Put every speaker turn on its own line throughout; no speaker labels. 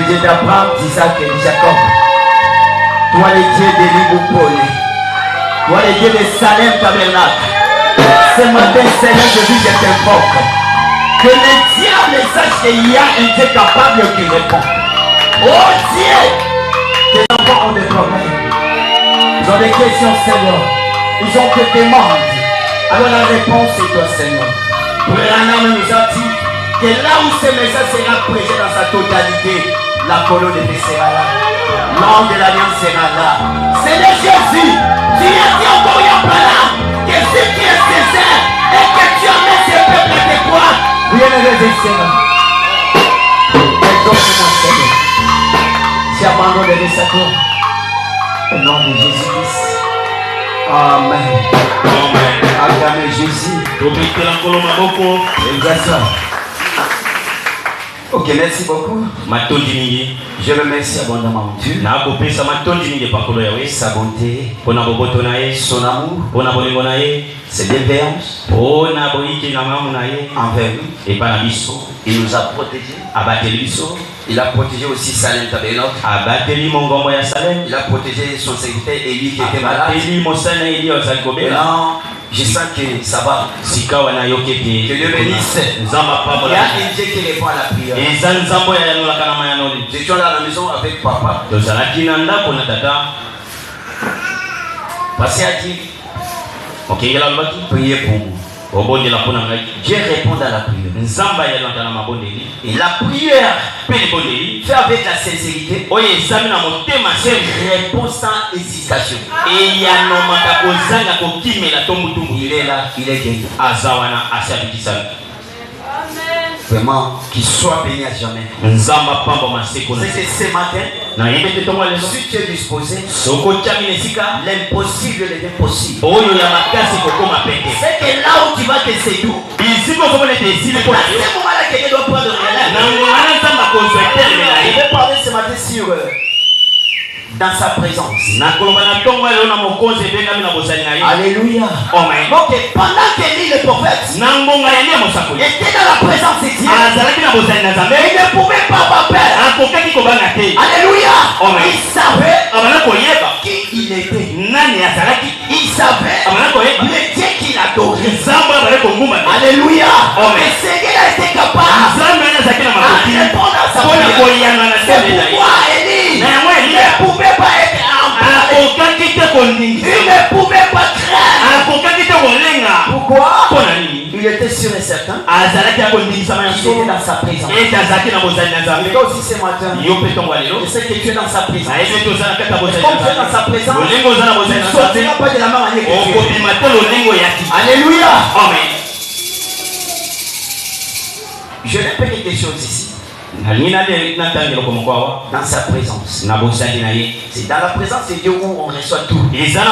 Dieu d'Abraham, d'Isaac et de Jacob. Toi le Dieu de Liboupolé. Toi le Dieu de Salem Tabernacle. Ce matin, Seigneur, je t'invoque. Que les diables sachent qu'il y a un Dieu capable qui répond. Oh Dieu! Tes enfants ont des problèmes. Ils ont des questions, Seigneur. Ils ont des demandes. Alors la réponse est toi, Seigneur. Branham nous a dit que là où ce message sera prêché dans sa totalité, la colonne de paix sera là. L'ange de l'alliance sera là. Seigneur Jésus, tu as dit encore il y a Branham que ce qui est sincère et que tu amènes ce peuple à tes croix. Bien-aimé Seigneur. Exauce-moi, Seigneur. J'abandonne sa gloire. Au nom de Jésus-Christ. Amen.
Amen.
Acclamez Jésus. Ok, merci beaucoup. Je remercie abondamment Dieu. Sa bonté, son amour, ses bienveillances envers nous. Il nous a protégés. Il a protégé aussi Salem Tabernacle. Il a protégé son serviteur Élie qui était malade. Maintenant, je sens que ça va. Que Dieu bénisse. Il y a un Dieu qui répond à la prière. J'étais là à la maison avec papa. Passé a dit, priez pour moi. Dieu répond à la prière. Et la prière fait avec la sincérité. Réponds sans hésitation. Il est là, il est guéri. Vraiment, qu'il soit béni à jamais. C'est que ce matin, si tu es disposé, l'impossible devient possible. C'est que là où tu vas te séduire, c'est à ce moment-là que tu dois prendre le relais. Je vais parler ce matin sur dans sa présence. Alléluia. Donc pendant qu'Élie le prophète était dans la présence de Dieu, il ne pouvait pas avoir peur. Alléluia. Il savait qui il était. Il savait le Dieu qu'il adorait. Alléluia. Le Seigneur a été capable de répondre à sa prière. C'est pourquoi Élie ne pouvait pas être emballé. Il ne pouvait pas craindre. Pourquoi? Il était sûr et certain qu'il était dans sa présence. Et toi aussi ce matin, je sais que tu es dans sa présence. Comme tu es dans sa présence, tu ne sortiras pas de la même manière que tu es. Alléluia. Amen. Je répète quelque chose ici. Dans sa présence. C'est dans la présence de Dieu où on reçoit tout. C'est dans la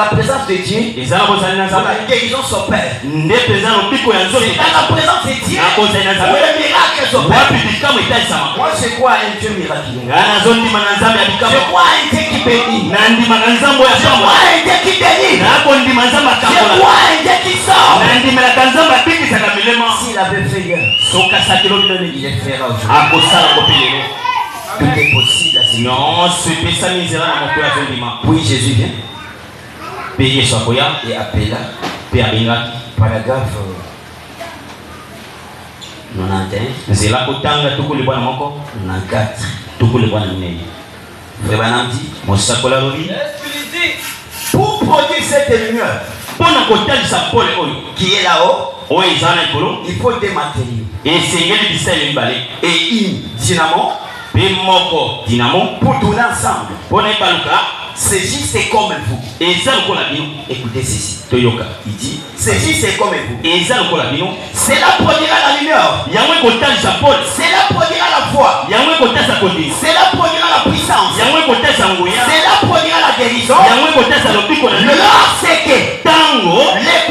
présence de Dieu où la guérison s'opère. C'est dans la présence de Dieu où les miracles s'opèrent. Moi je crois à un Dieu miraculeux. Je crois à un Dieu qui bénit. Je crois à un Dieu qui bénit. Je crois à un Dieu qui sort. S'il avait fait hier, il est fera aujourd'hui. Tout est possible à ce moment. Oui, Jésus vient. Et appela. Paragraphe 91. 94. Pour produire cette lumière qui est là-haut, il faut des matériaux. Et une dynamo pour tourner ensemble. C'est juste comme vous. Écoutez ceci. Il dit, c'est juste comme vous. C'est là produira la lumière. C'est là produira la foi. C'est là produira la puissance. C'est là produira la guérison. Lorsque les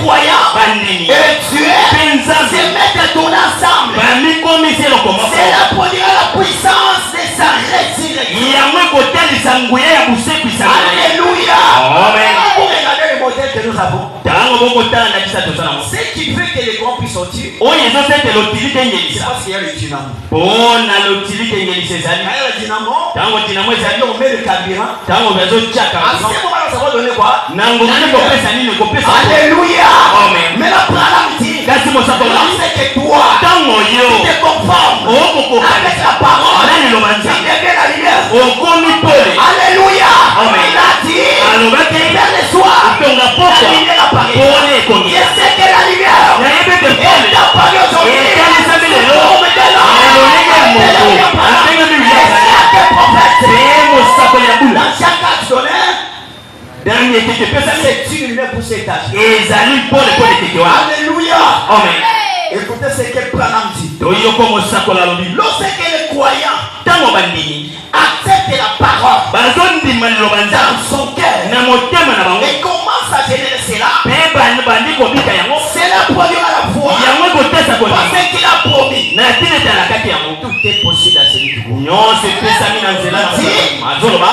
croyants et Dieu se mettent à tourner ensemble, c'est là produira la puissance de sa résurrection. Alléluia. Amen. Vous regardez le modèle que nous avons. Ce qui fait que les grands puissent sauter.
voiture.
Oh, ils ont fait l'utilité
C'est
Ngelisa.
parce qu'il y a le dynamo.
Oh, na l'utilité Ngelisa.
Quand il y a le dynamo,
Tango dynamo ezali
on met le carburant.
tango bezo chaka.
À ce moment-là, ça va donner quoi?
Nango nani kopesa nini kopesa.
Alléluia.
Amen.
Mais la parole dit,
Kasi mosako la.
c'est que toi,
Tango yo.
tu te conformes
Oh, koko.
avec la parole.
Nani lo
Tu
manza.
deviens la lumière.
Okomi pole.
Alléluia.
Amen.
Il a dit,
Alobaki.
vers le soir,
Tonga
la
poko.
lumière apparaît.
Pole komi.
Je sais que la lumière
Nayebi te
est
pole.
apparue aujourd'hui.
Ekanisa bilelo.
Oh, maintenant,
Elolenge moto. Atenge bibiliya.
c'est un prophète.
C'est mosako ya bula.
Dans chaque cas, tu connais,
Dans les teke pesa
c'est une lumière pour cet âge.
ezali pole pole teke wa.
Alléluia.
Amen.
Écoutez ce que Branham dit.
Toyoko mosako la lobi.
Lorsque les croyants
Tango bandimi.
acceptent la parole
Bazondima liloba
dans
nzambe.
son cœur
Na motema na bango.
et commencent à générer cela,
Pe bandi kobika yango.
cela produira la foi.
Yango ekotesa kondima.
Parce qu'il a promis.
Na tina etala kati yango.
Tout est possible à celui qui croit.
Nyonso epesami na nzela na nzela. Azoloba.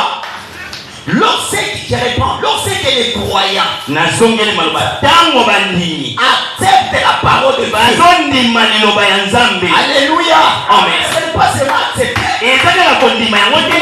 Lorsque, je réponds, lorsque les croyants
Nazongeli maloba. Tango bandimi.
acceptent la parole de Dieu.
Bazondima liloba ya nzambe.
Alléluia.
Amen.
Ce n'est pas seulement accepter,
Eza kaka kondima yango te.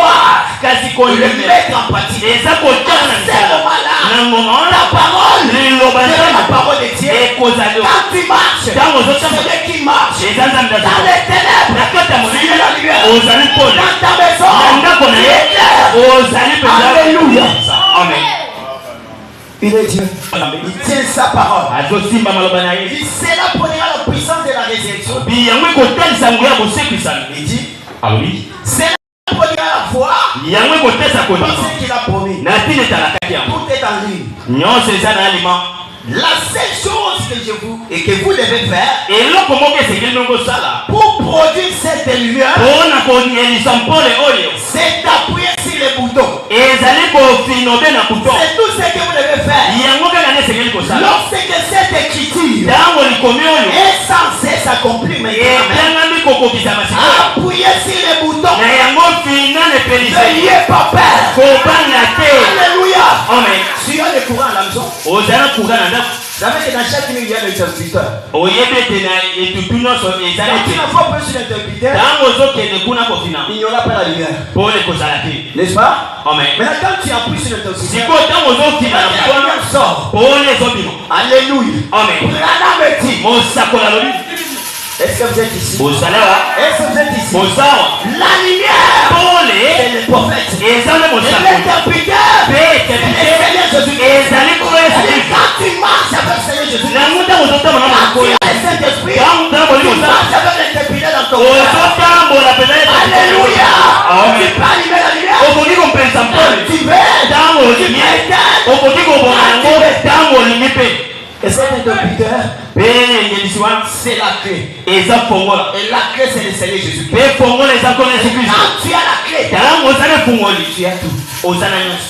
Kasi
le
kondima.
mettre en pratique.
Eza kotala na nzela. Na ngonga wana.
La parole
Liloba
de la
nzambe.
parole de Dieu.
Ekozali.
Quand tu marches,
Tango ozotamba.
celui qui marche
Eza nzambe na
dans
nzambe.
les ténèbres,
Na kati ya molili.
tu es la lumière.
Ozali pole.
Dans ta maison,
Na ndako na
tu
ye.
es clair.
Ozali penza.
Alléluia.
Amen.
Il est Dieu. Il tient sa parole.
Azosimba maloba na ye.
Il cela produira la puissance de la résurrection.
Bi yango ekotalisa nguya bosekwisami.
Il dit,
alobi.
cela produira la foi
Yango ekotesa kondima.
parce qu'il a promis.
Na tina etala kati yango.
Tout est en ligne.
Nyonso eza na aliment.
La seule chose que vous devez faire
Eloko moko esengeli ndenge kosala.
pour produire cette lumière,
Mpona konielisa mpole oyo.
c'est d'appuyer sur les boutons.
Ezali kofinobe na buto.
C'est tout ce que vous devez faire.
Yango kaka nde esengeli kosala.
Lorsque cette écriture
Ntango likomi oyo.
est censée s'accomplir maintenant,
Etangami kokokisama sikoyo.
appuyez sur les boutons.
Na yango fina nepelisa.
N'ayez pas peur.
Kobanga te.
Alléluia.
Amen.
Si on est courant à la maison,
Ozala kuga na ndako.
vous savez que dans chaque ligne, il y a l'interpréteur.
Oyebi ete na etutu nyonso
Quand
ezali
tu
te.
n'as pas besoin sur l'interpréteur,
Ntango ozokende kuna kofina.
il n'y aura pas la lumière.
Pole kozala te.
N'est-ce pas?
Amen.
Maintenant, quand tu appuies sur l'interpréteur,
Sikoyo ntango ozofina na
la
buto wana.
lumière sort.
Pole ezobima.
Alléluia.
Amen.
Branham dit,
Mosakola lobi.
est-ce que vous êtes ici?
Bozala wa.
Est-ce que vous êtes ici?
Bozawa.
La lumière,
Pole.
c'est le prophète.
Ezali
Et
mosako.
l'interpréteur,
Pe
Seigneur Jésus.
ekepite. Ezali koyo
C'est-à-dire,
Jésus.
quand tu marches avec Seigneur Jésus,
Nango ntango ozotamba na
quand tu
mokoyo.
as le Saint-Esprit,
Ntango ntango
tu
oli mosala.
marches avec l'interpréteur dans ton cœur.
Ozotambola peza ye.
Alléluia.
Amen.
Tu peux allumer la lumière.
Okoki kompensa mpole.
Tu veux.
Ntango
Tu
olimie.
peux éteindre.
Okoki koboma yango ntango olingi mpe.
Et cet interpréteur,
Pe engelisi wana
c'est la clé.
eza fongola.
Et la clé, c'est le Seigneur Jésus.
Pe fongola eza kona Yesu Kristo.
Quand tu as la clé,
Ntango oza na efungoli.
tu as tout.
Oza na nyonso.